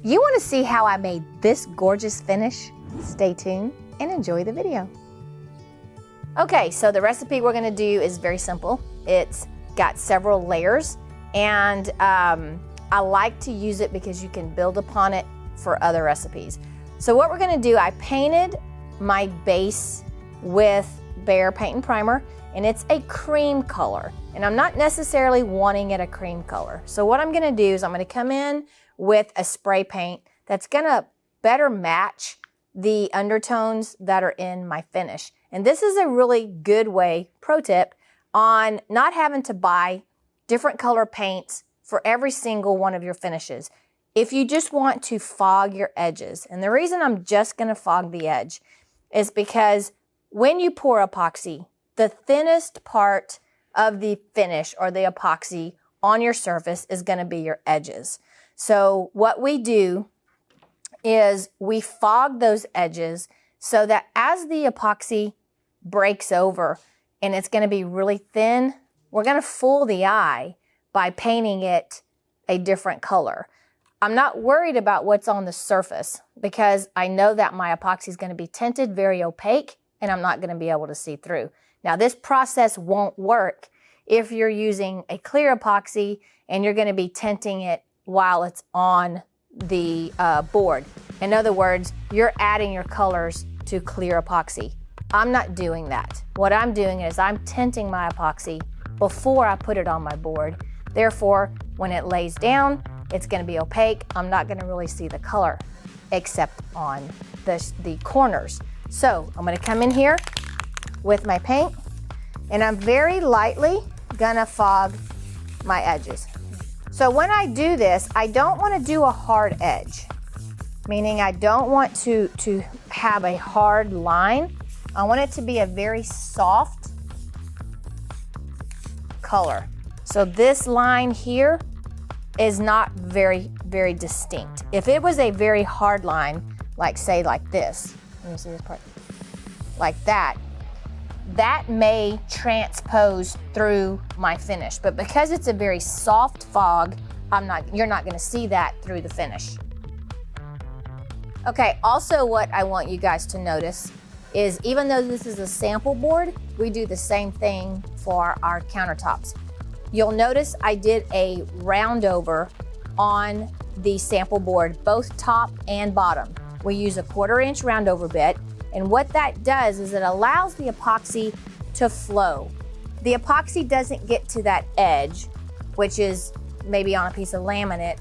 You want to see how I made this gorgeous finish? Stay tuned and enjoy the video. Okay, so the recipe we're gonna do is very simple. It's got several layers, and I like to use it because you can build upon it for other recipes. So what we're gonna do, I painted my base with Behr Paint and Primer, and it's a cream color, and I'm not necessarily wanting it a cream color. So what I'm gonna do is I'm gonna come in with a spray paint that's gonna better match the undertones that are in my finish. And this is a really good way, pro tip, on not having to buy different color paints for every single one of your finishes. If you just want to fog your edges, and the reason I'm just gonna fog the edge is because when you pour epoxy, the thinnest part of the finish or the epoxy on your surface is gonna be your edges. So what we do is we fog those edges so that as the epoxy breaks over and it's gonna be really thin, we're gonna fool the eye by painting it a different color. I'm not worried about what's on the surface because I know that my epoxy is gonna be tinted very opaque and I'm not gonna be able to see through. Now this process won't work if you're using a clear epoxy and you're gonna be tinting it while it's on the board. In other words, you're adding your colors to clear epoxy. I'm not doing that. What I'm doing is I'm tinting my epoxy before I put it on my board. Therefore, when it lays down, it's gonna be opaque. I'm not gonna really see the color except on the corners. So I'm gonna come in here with my paint and I'm very lightly gonna fog my edges. So when I do this, I don't want to do a hard edge, meaning I don't want to have a hard line. I want it to be a very soft color. So this line here is not very, very distinct. If it was a very hard line, like say like this, let me see this part, like that, that may transpose through my finish. But because it's a very soft fog, you're not gonna see that through the finish. Okay, also what I want you guys to notice is even though this is a sample board, we do the same thing for our countertops. You'll notice I did a round over on the sample board, both top and bottom. We use a 1/4 inch round over bit, and what that does is it allows the epoxy to flow. The epoxy doesn't get to that edge, which is maybe on a piece of laminate,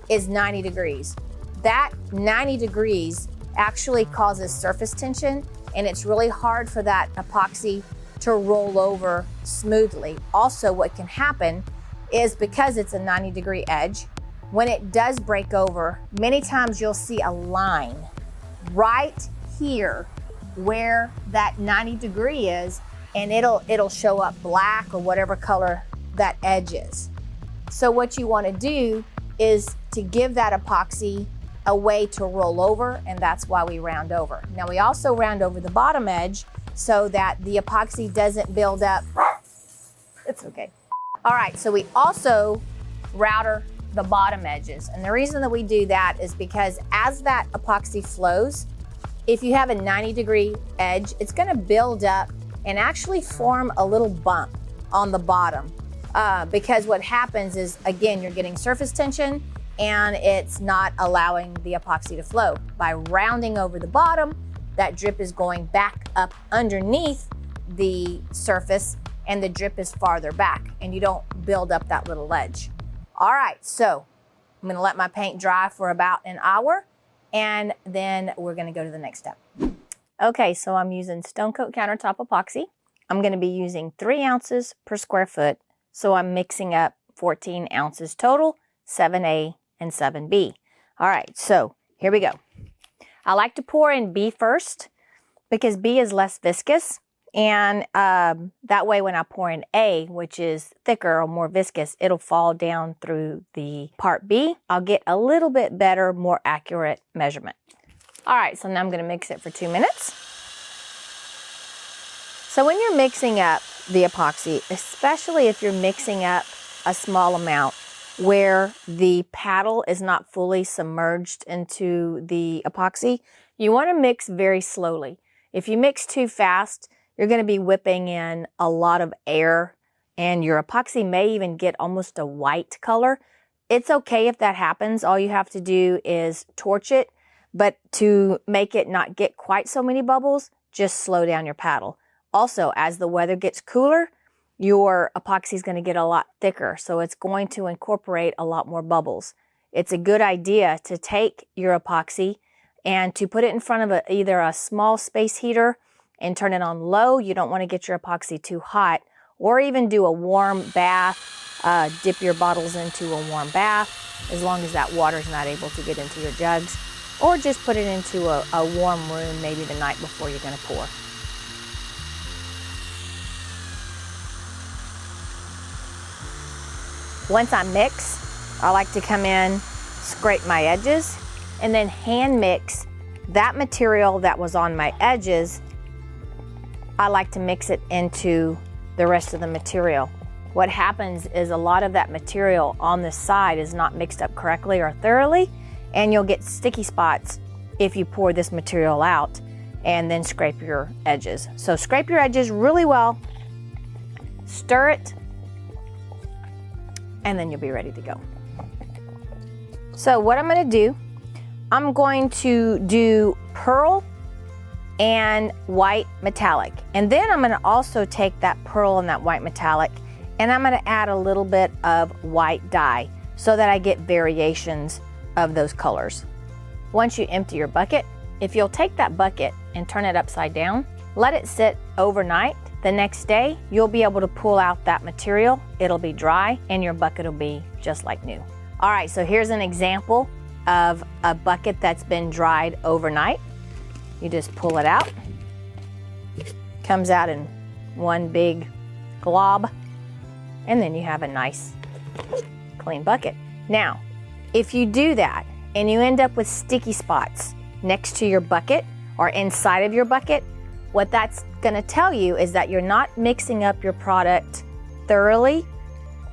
is 90 degrees. That 90 degrees actually causes surface tension, and it's really hard for that epoxy to roll over smoothly. Also, what can happen is because it's a 90-degree edge, when it does break over, many times you'll see a line right here where that 90 degree is, and it'll show up black or whatever color that edge is. So what you want to do is to give that epoxy a way to roll over, and that's why we round over. Now we also round over the bottom edge so that the epoxy doesn't build up. It's okay. All right, so we also router the bottom edges, and the reason that we do that is because as that epoxy flows, if you have a 90-degree edge, it's gonna build up and actually form a little bump on the bottom because what happens is, again, you're getting surface tension and it's not allowing the epoxy to flow. By rounding over the bottom, that drip is going back up underneath the surface and the drip is farther back and you don't build up that little ledge. All right, so I'm gonna let my paint dry for about an hour and then we're gonna go to the next step. Okay, so I'm using Stone Coat Countertop Epoxy. I'm gonna be using 3 ounces per square foot. So I'm mixing up 14 ounces total, 7A and 7B. All right, so here we go. I like to pour in B first because B is less viscous. And that way when I pour in A, which is thicker or more viscous, it'll fall down through the part B. I'll get a little bit better, more accurate measurement. All right, so now I'm gonna mix it for 2 minutes. So when you're mixing up the epoxy, especially if you're mixing up a small amount, where the paddle is not fully submerged into the epoxy, you want to mix very slowly. If you mix too fast, you're going to be whipping in a lot of air and your epoxy may even get almost a white color. It's okay if that happens. All you have to do is torch it, but to make it not get quite so many bubbles, just slow down your paddle. Also, as the weather gets cooler, your epoxy is going to get a lot thicker, so it's going to incorporate a lot more bubbles. It's a good idea to take your epoxy and to put it in front of either a small space heater and turn it on low. You don't want to get your epoxy too hot, or even do a warm bath. Dip your bottles into a warm bath, as long as that water is not able to get into your jugs, or just put it into a warm room maybe the night before you're going to pour. Once I mix, I like to come in, scrape my edges, and then hand mix that material that was on my edges. I like to mix it into the rest of the material. What happens is a lot of that material on the side is not mixed up correctly or thoroughly, and you'll get sticky spots if you pour this material out and then scrape your edges. So scrape your edges really well, stir it, and then you'll be ready to go. So what I'm going to do, I'm going to do pearl and white metallic. And then I'm going to also take that pearl and that white metallic, and I'm going to add a little bit of white dye so that I get variations of those colors. Once you empty your bucket, if you'll take that bucket and turn it upside down, let it sit overnight. The next day, you'll be able to pull out that material. It'll be dry and your bucket will be just like new. All right, so here's an example of a bucket that's been dried overnight. You just pull it out. Comes out in one big glob, and then you have a nice clean bucket. Now, if you do that and you end up with sticky spots next to your bucket or inside of your bucket, what that's going to tell you is that you're not mixing up your product thoroughly,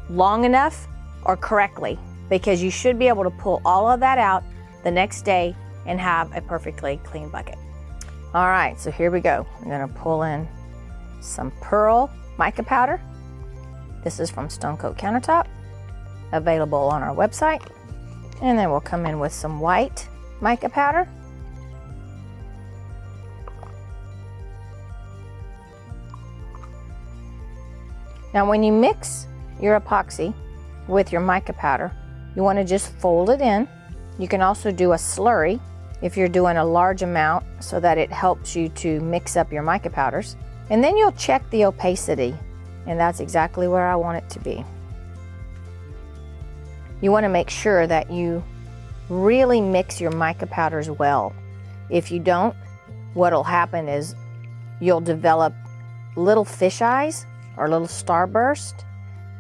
long enough, or correctly, because you should be able to pull all of that out the next day and have a perfectly clean bucket. All right, so here we go. I'm going to pull in some pearl mica powder. This is from Stone Coat Countertop, available on our website. And then we'll come in with some white mica powder. Now when you mix your epoxy with your mica powder, you want to just fold it in. You can also do a slurry if you're doing a large amount so that it helps you to mix up your mica powders. And then you'll check the opacity, and that's exactly where I want it to be. You want to make sure that you really mix your mica powders well. If you don't, what'll happen is you'll develop little fish eyes or little starburst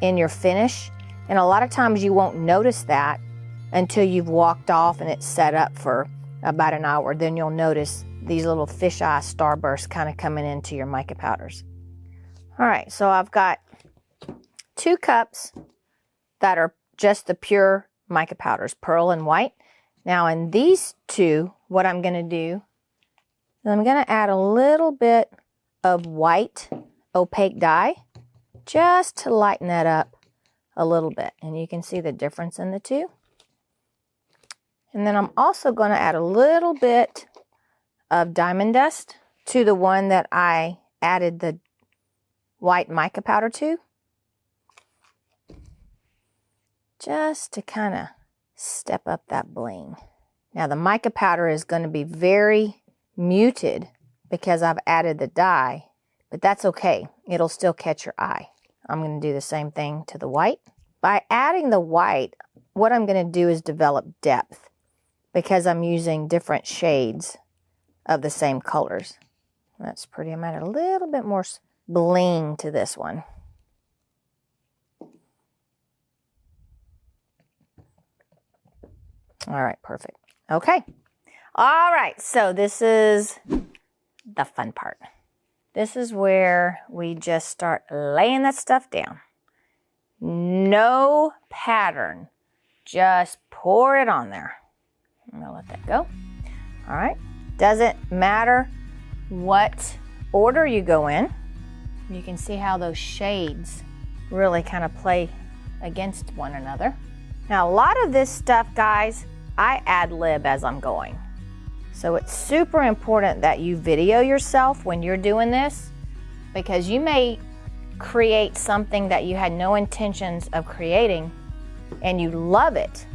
in your finish, and a lot of times you won't notice that until you've walked off and it's set up for about an hour. Then you'll notice these little fisheye starbursts kind of coming into your mica powders. All right, so I've got 2 cups that are just the pure mica powders, pearl and white. Now in these 2, what I'm going to do is I'm going to add a little bit of white opaque dye just to lighten that up a little bit, and you can see the difference in the 2. And then I'm also going to add a little bit of diamond dust to the one that I added the white mica powder to, just to kind of step up that bling. Now the mica powder is going to be very muted because I've added the dye, but that's okay. It'll still catch your eye. I'm going to do the same thing to the white. By adding the white, what I'm going to do is develop depth because I'm using different shades of the same colors. That's pretty. I'm adding a little bit more bling to this one. All right, perfect. Okay. All right, so this is the fun part. This is where we just start laying that stuff down. No pattern just pour it on there. I'm gonna let that go. All right, doesn't matter what order you go in. You can see how those shades really kind of play against one another. Now, a lot of this stuff, guys, I ad lib as I'm going. So it's super important that you video yourself when you're doing this, because you may create something that you had no intentions of creating and you love it,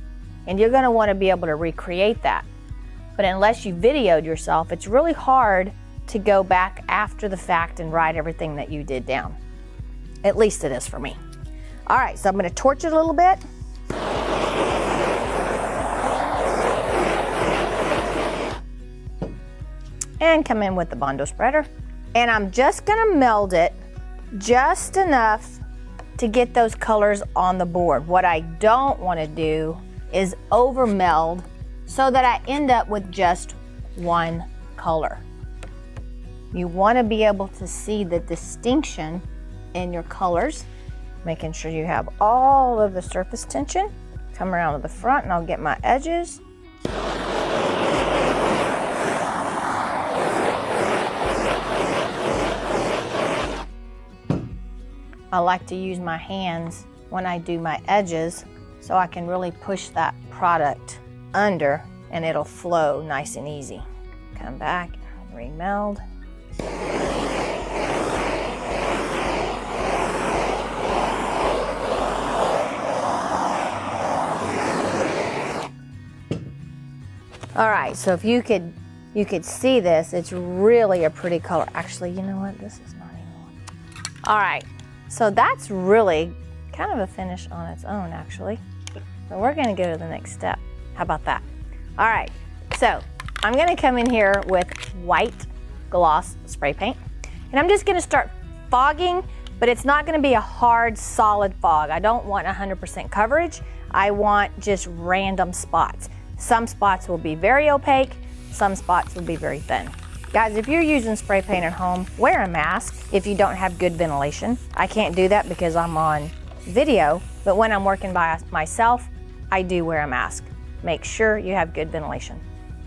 and you're gonna wanna be able to recreate that. But unless you videoed yourself, it's really hard to go back after the fact and write everything that you did down. At least it is for me. All right, so I'm gonna torch it a little bit. And come in with the Bondo spreader. And I'm just gonna meld it just enough to get those colors on the board. What I don't wanna do is over meld so that I end up with just one color. You wanna be able to see the distinction in your colors, making sure you have all of the surface tension. Come around to the front and I'll get my edges. I like to use my hands when I do my edges so I can really push that product under and it'll flow nice and easy. Come back, remeld. All right, so if you could see this, it's really a pretty color. Actually, you know what? This is not even. All right. So that's really kind of a finish on its own, actually. So we're gonna go to the next step. How about that? All right, so I'm gonna come in here with white gloss spray paint, and I'm just gonna start fogging, but it's not gonna be a hard, solid fog. I don't want 100% coverage. I want just random spots. Some spots will be very opaque, some spots will be very thin. Guys, if you're using spray paint at home, wear a mask if you don't have good ventilation. I can't do that because I'm on video, but when I'm working by myself, I do wear a mask. Make sure you have good ventilation.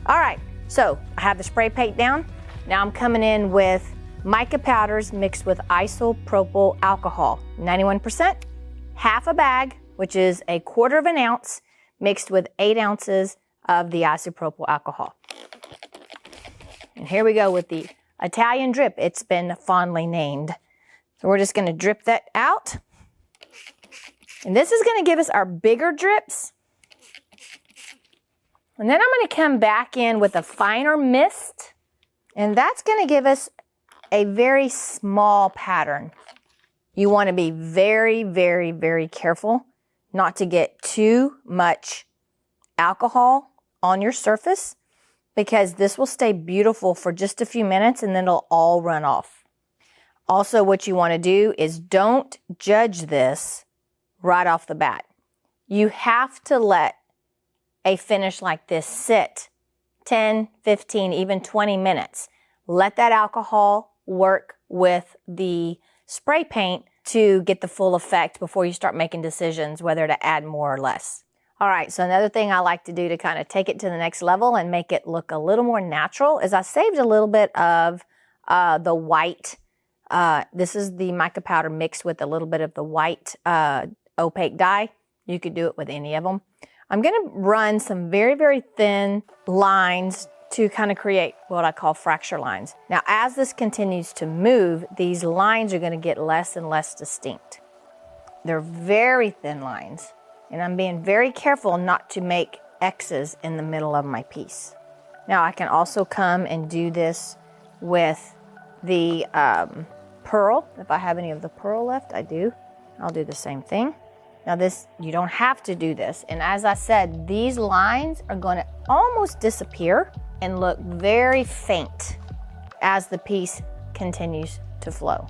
All right, so I have the spray paint down. Now I'm coming in with mica powders mixed with isopropyl alcohol, 91%, half a bag, which is 1/4 of an ounce, mixed with 8 ounces of the isopropyl alcohol. And here we go with the Italian drip. It's been fondly named. So we're just gonna drip that out. And this is gonna give us our bigger drips. And then I'm gonna come back in with a finer mist. And that's gonna give us a very small pattern. You wanna be very, very, very careful not to get too much alcohol on your surface, because this will stay beautiful for just a few minutes and then it'll all run off. Also, what you want to do is don't judge this right off the bat. You have to let a finish like this sit 10, 15, even 20 minutes. Let that alcohol work with the spray paint to get the full effect before you start making decisions whether to add more or less. All right, so another thing I like to do to kind of take it to the next level and make it look a little more natural is I saved a little bit of the white. This is the mica powder mixed with a little bit of the white opaque dye. You could do it with any of them. I'm gonna run some very, very thin lines to kind of create what I call fracture lines. Now, as this continues to move, these lines are gonna get less and less distinct. They're very thin lines. And I'm being very careful not to make X's in the middle of my piece. Now I can also come and do this with the pearl. If I have any of the pearl left, I do. I'll do the same thing. Now this, you don't have to do this. And as I said, these lines are going to almost disappear and look very faint as the piece continues to flow.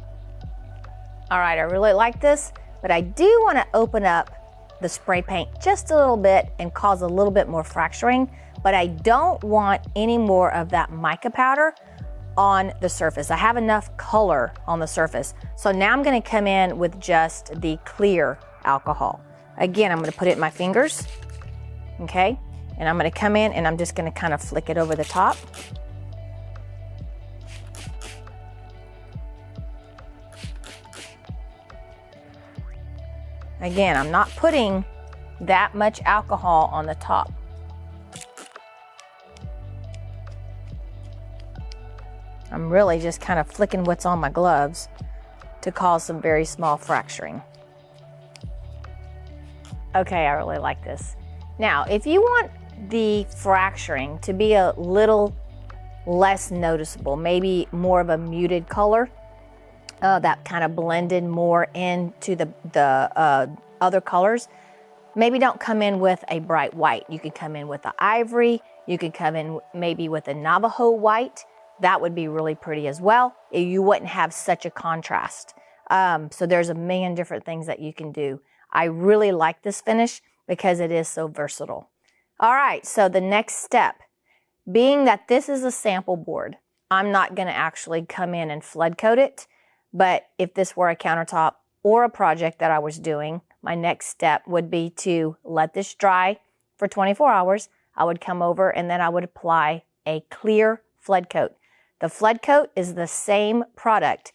All right, I really like this, but I do want to open up the spray paint just a little bit and cause a little bit more fracturing, but I don't want any more of that mica powder on the surface. I have enough color on the surface. So now I'm gonna come in with just the clear alcohol. Again, I'm gonna put it in my fingers okay? And I'm gonna come in and I'm just gonna kind of flick it over the top. Again, I'm not putting that much alcohol on the top. I'm really just kind of flicking what's on my gloves to cause some very small fracturing. Okay, I really like this. Now, if you want the fracturing to be a little less noticeable, maybe more of a muted color, that kind of blended more into the other colors, maybe don't come in with a bright white. You could come in with the ivory, you could come in maybe with a Navajo white. That would be really pretty as well. You wouldn't have such a contrast. So there's a million different things that you can do. I really like this finish because it is so versatile. All right, so the next step, being that this is a sample board, I'm not gonna actually come in and flood coat it, but if this were a countertop or a project that I was doing, my next step would be to let this dry for 24 hours. I would come over and then I would apply a clear flood coat. The flood coat is the same product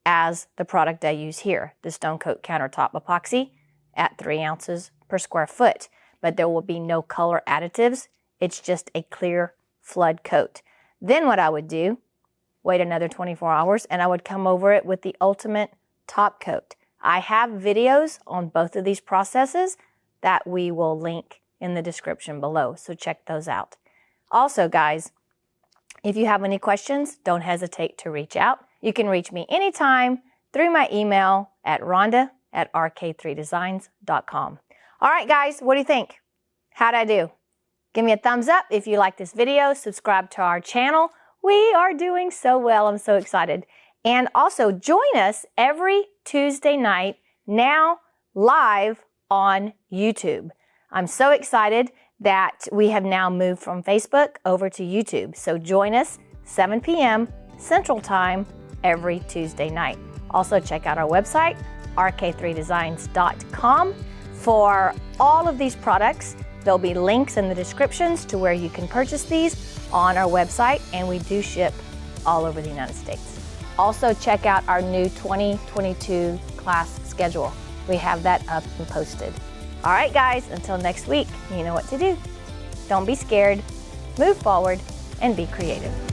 as the product I use here, the Stone Coat Countertop Epoxy at 3 ounces per square foot, but there will be no color additives. It's just a clear flood coat. Then what I would do, wait another 24 hours, and I would come over it with the ultimate top coat. I have videos on both of these processes that we will link in the description below, so check those out. Also, guys, if you have any questions, don't hesitate to reach out. You can reach me anytime through my email at rhonda@rk3designs.com. All right, guys, what do you think? How'd I do? Give me a thumbs up if you like this video. Subscribe to our channel. We are doing so well. I'm so excited. And also join us every Tuesday night now live on YouTube. I'm so excited that we have now moved from Facebook over to YouTube. So join us 7 p.m. Central Time every Tuesday night. Also check out our website, RK3Designs.com, for all of these products. There'll be links in the descriptions to where you can purchase these on our website, and we do ship all over the United States. Also check out our new 2022 class schedule. We have that up and posted. All right, guys, until next week, you know what to do. Don't be scared, move forward, and be creative.